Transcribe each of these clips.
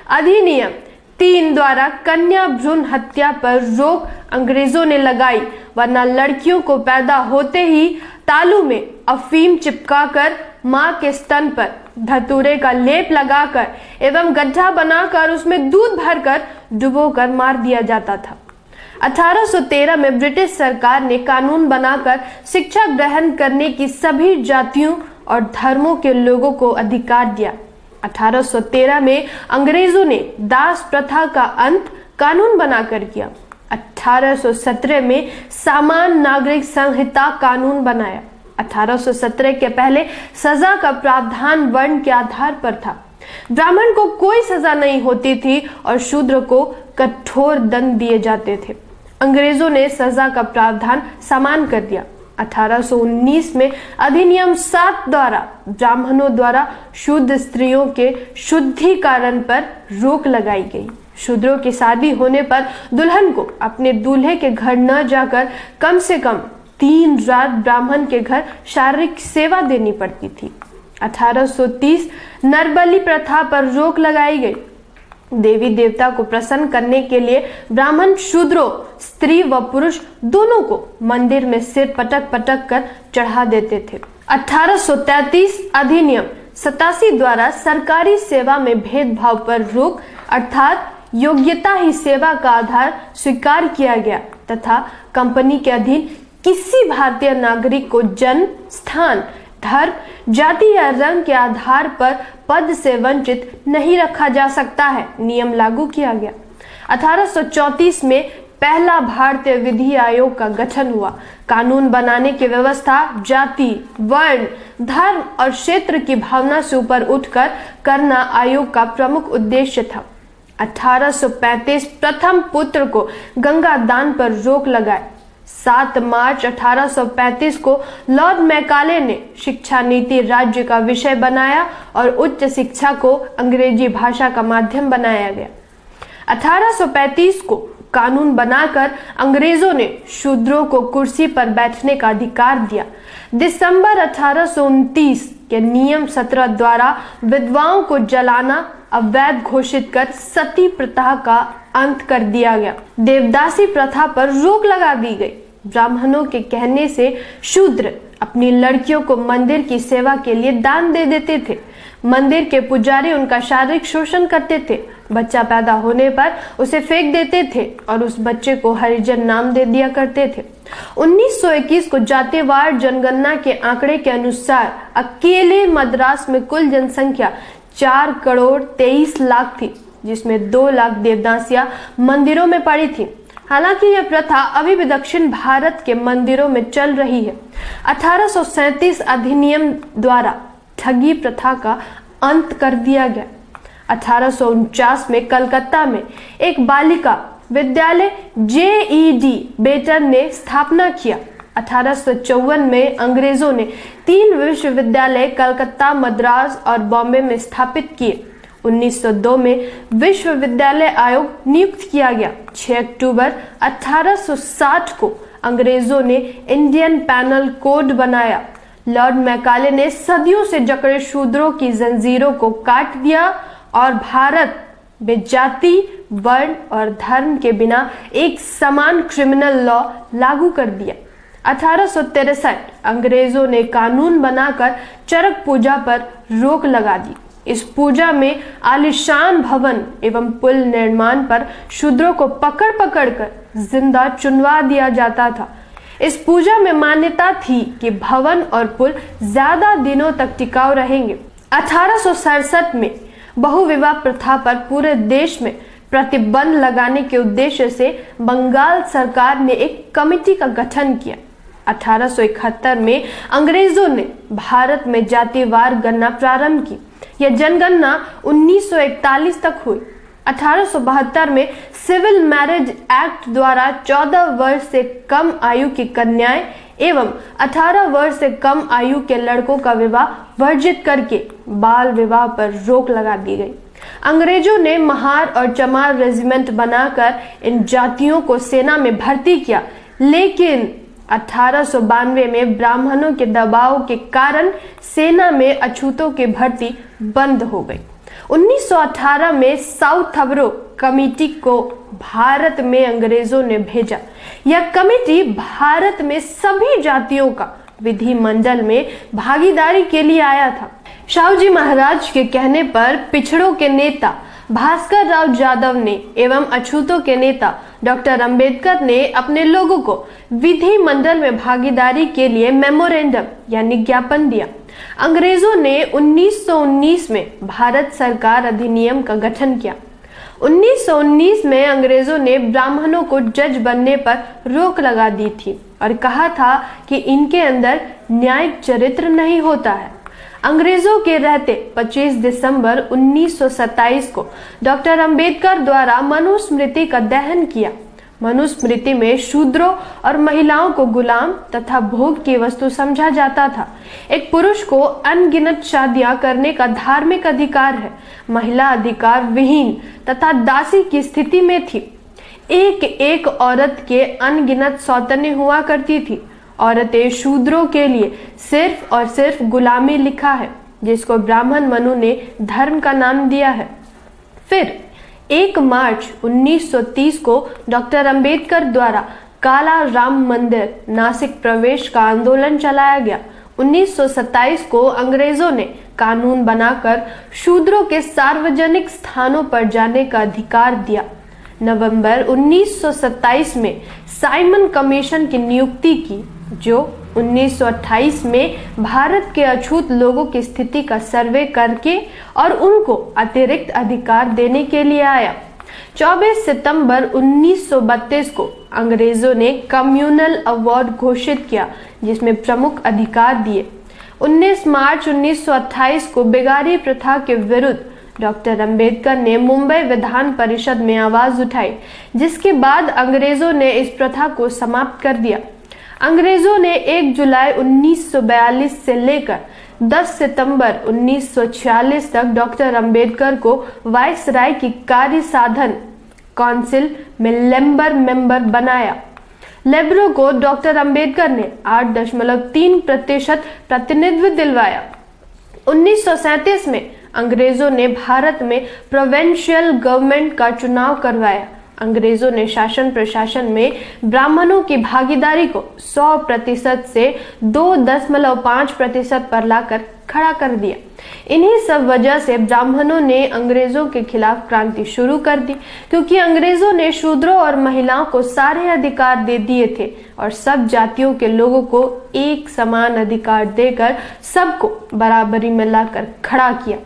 अधिनियम 3 द्वारा कन्या भ्रूण हत्या पर रोक अंग्रेजों ने लगाई, वरना लड़कियों को पैदा होते ही तालू में अफीम चिपकाकर मां के स्तन पर धतूरे का लेप लगाकर एवं गड्ढा बनाकर उसमें दूध भरकर डुबोकर मार दिया जाता था। 1813 में ब्रिटिश सरकार ने कानून बनाकर शिक्षा ग्रहण करने की सभी जातियों और धर्मों के लोगों को अधिकार दिया। 1813 में अंग्रेजों ने दास प्रथा का अंत कानून बनाकर किया। 1817 में समान नागरिक संहिता कानून बनाया। 1817 के पहले सजा का प्रावधान वर्ण के आधार पर था। ब्राह्मण को कोई सजा नहीं होती थी और शूद्र को कठोर दंड दिए जाते थे। अंग्रेजों ने सजा का प्रावधान समान कर दिया। 1819 में अधिनियम 7 द्वारा ब्राह्मणों द्वारा शुद्ध स्त्रियों के शुद्धिकरण पर रोक लगाई गई। शूद्रों की शादी होने पर दुल्हन को अपने दूल्हे के घर न जाकर कम से कम 3 रात ब्राह्मण के घर शारीरिक सेवा देनी पड़ती थी। 1830 नरबलि प्रथा पर रोक लगाई गई। देवी देवता को प्रसन्न करने के लिए ब्राह्मण शूद्रों, स्त्री व पुरुष दोनों को मंदिर में सिर पटक पटक कर चढ़ा देते थे। 1833 अधिनियम 87 द्वारा सरकारी सेवा में भेदभाव पर रोक अर्थात योग्यता ही सेवा का आधार स्वीकार किया गया तथा कंपनी के अधीन किसी भारतीय नागरिक को जन्म स्थान, धर्म, जाति या रंग के आधार पर पद से वंचित नहीं रखा जा सकता है, नियम लागू किया गया। 1834 में पहला भारतीय विधि आयोग का गठन हुआ। कानून बनाने की व्यवस्था जाति, वर्ण, धर्म और क्षेत्र की भावना से ऊपर उठकर करना आयोग का प्रमुख उद्देश्य था। 1835 प्रथम पुत्र को गंगा दान पर रोक लगाए। 7 मार्च 1835 को लॉर्ड मैकाले ने शिक्षा नीति राज्य का विषय बनाया और उच्च शिक्षा को अंग्रेजी भाषा का माध्यम बनाया गया। 1835 को कानून बनाकर अंग्रेजों ने शूद्रों को कुर्सी पर बैठने का अधिकार दिया। दिसंबर 1829 के नियम 17 द्वारा विधवाओं को जलाना अवैध घोषित कर सती प्रथा का अंत कर दिया गया। देवदासी प्रथा पर रोक लगा दी गई। ब्राह्मणों के कहने से शूद्र अपनी लड़कियों को मंदिर की सेवा के लिए दान दे देते थे। मंदिर के पुजारी उनका शारीरिक शोषण करते थे। बच्चा पैदा होने पर उसे फेंक देते थे और उस बच्चे को हरिजन नाम दे दिया करते थे। 1921 को जातिवार जनगणना के आंकड़े के अनुसार अकेले मद्रास में कुल जनसंख्या 4 करोड़ 23 लाख थी, जिसमें 2 लाख देवदासियां मंदिरों में पड़ी थी। हालांकि यह प्रथा अभी भी दक्षिण भारत के मंदिरों में चल रही है। 1837 अधिनियम द्वारा ठगी प्रथा का अंत कर दिया गया। 1849 में कलकत्ता में एक बालिका विद्यालय JED बेटन ने स्थापना किया। 1854 में अंग्रेजों ने 3 विश्वविद्यालय कलकत्ता, मद्रास और बॉम्बे में स्थापित किए। 1902 में विश्वविद्यालय आयोग नियुक्त किया गया। 6 अक्टूबर 1860 को अंग्रेजों ने इंडियन पैनल कोड बनाया। लॉर्ड मैकाले ने सदियों से जकड़े शूद्रों की जंजीरों को काट दिया और भारत में जाति, वर्ण और धर्म के बिना एक समान क्रिमिनल लॉ लागू कर दिया। 1863 अंग्रेजों ने कानून बनाकर चरक पूजा पर रोक लगा दी। इस पूजा में आलीशान भवन एवं पुल निर्माण पर शूद्रों को पकड़ पकड़ कर जिंदा चुनवा दिया जाता था। इस पूजा में मान्यता थी कि भवन और पुल ज्यादा दिनों तक टिकाऊ रहेंगे। 1867 में बहुविवाह प्रथा पर पूरे देश में प्रतिबंध लगाने के उद्देश्य से बंगाल सरकार ने एक कमेटी का गठन किया। 1871 में अंग्रेजों ने भारत में जातिवार गणना प्रारंभ की। यह जनगणना 1941 तक हुई। 1872 में सिविल मैरिज एक्ट द्वारा 14 वर्ष से कम आयु की कन्याएं एवं 18 वर्ष से कम आयु के लड़कों का विवाह वर्जित करके बाल विवाह पर रोक लगा दी गई। अंग्रेजों ने महार और चमार रेजिमेंट बनाकर इन जातियों को सेना में भर्ती किया, लेकिन 1892 में ब्राह्मणों के दबाव के कारण सेना में अछूतों की भर्ती बंद हो गई। 1918 में साउथबरो कमेटी को भारत में अंग्रेजों ने भेजा। यह कमेटी भारत में सभी जातियों का विधिमंडल में भागीदारी के लिए आया था। शाहू महाराज के कहने पर पिछड़ों के नेता भास्कर राव जादव ने एवं अछूतों के नेता डॉक्टर अंबेडकर ने अपने लोगों को विधिमंडल में भागीदारी के लिए मेमोरेंडम यानी ज्ञापन दिया। अंग्रेजों ने 1919 में भारत सरकार अधिनियम का गठन किया। 1919 में अंग्रेजों ने ब्राह्मणों को जज बनने पर रोक लगा दी थी और कहा था कि इनके अंदर न्यायिक चरित्र नहीं होता है। अंग्रेजों के रहते 25 दिसंबर 1927 को डॉक्टर अंबेडकर द्वारा मनुस्मृति का दहन किया। मनुस्मृति में शूद्रों और महिलाओं को गुलाम तथा भोग की वस्तु समझा जाता था। एक पुरुष को अनगिनत शादियां करने का धार्मिक अधिकार है। महिला अधिकार विहीन तथा दासी की स्थिति में थी। एक एक औरत के अनगिनत सौतने हुआ करती थी। औरतें शूद्रों के लिए सिर्फ और सिर्फ गुलामी लिखा है, जिसको ब्राह्मण मनु ने धर्म का नाम दिया है। फिर 1 मार्च 1930 को डॉक्टर अंबेडकर द्वारा काला राम मंदिर नासिक प्रवेश का आंदोलन चलाया गया। 1927 को अंग्रेजों ने कानून बनाकर शूद्रों के सार्वजनिक स्थानों पर जाने का अधिकार दिया। नवंबर 1927 में साइमन कमीशन की नियुक्ति की, जो 1928 में भारत के अछूत लोगों की स्थिति का सर्वे करके और उनको अतिरिक्त अधिकार देने के लिए आया। 24 सितंबर 1932 को अंग्रेजों ने कम्युनल अवार्ड घोषित किया, जिसमें प्रमुख अधिकार दिए। 19 मार्च 1928 को बेगारी प्रथा के विरुद्ध डॉक्टर अंबेडकर ने मुंबई विधान परिषद में आवाज उठाई, जिसके बाद अंग्रेजों ने इस प्रथा को समाप्त कर दिया। अंग्रेजों ने 1 जुलाई 1942 से लेकर 10 सितंबर 1946 तक डॉक्टर अंबेडकर को वायसराय की कार्य साधन काउंसिल में लेबर मेंबर बनाया। लेबरों को डॉक्टर अंबेडकर ने 8.3% प्रतिनिधित्व दिलवाया। 1937 में अंग्रेजों ने भारत में प्रोविंशियल गवर्नमेंट का चुनाव करवाया। अंग्रेजों ने शासन प्रशासन में ब्राह्मणों की भागीदारी को 100% से 2.5% पर लाकर खड़ा कर दिया। इन्हीं सब वजह से ब्राह्मणों ने अंग्रेजों के खिलाफ क्रांति शुरू कर दी, क्योंकि अंग्रेजों ने शूद्रों और महिलाओं को सारे अधिकार दे दिए थे और सब जातियों के लोगों को एक समान अधिकार देकर सबको बराबरी में लाकर खड़ा किया।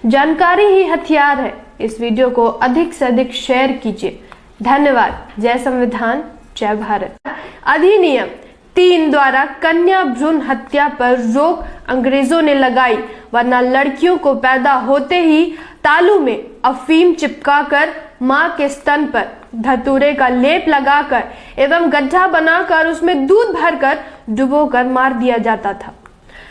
जानकारी ही हथियार है। इस वीडियो को अधिक से अधिक शेयर कीजिए। धन्यवाद। जय संविधान, जय भारत। अधिनियम 3 द्वारा कन्या भ्रूण हत्या पर रोक अंग्रेजों ने लगाई, वरना लड़कियों को पैदा होते ही तालू में अफीम चिपकाकर मां के स्तन पर धतूरे का लेप लगाकर एवं गड्ढा बनाकर उसमें दूध भरकर डुबोकर मार दिया जाता था।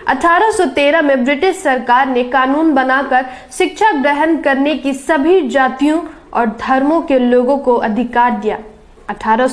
1813 में ब्रिटिश सरकार ने कानून बनाकर शिक्षा ग्रहण करने की सभी जातियों और धर्मों के लोगों को अधिकार दिया। 1813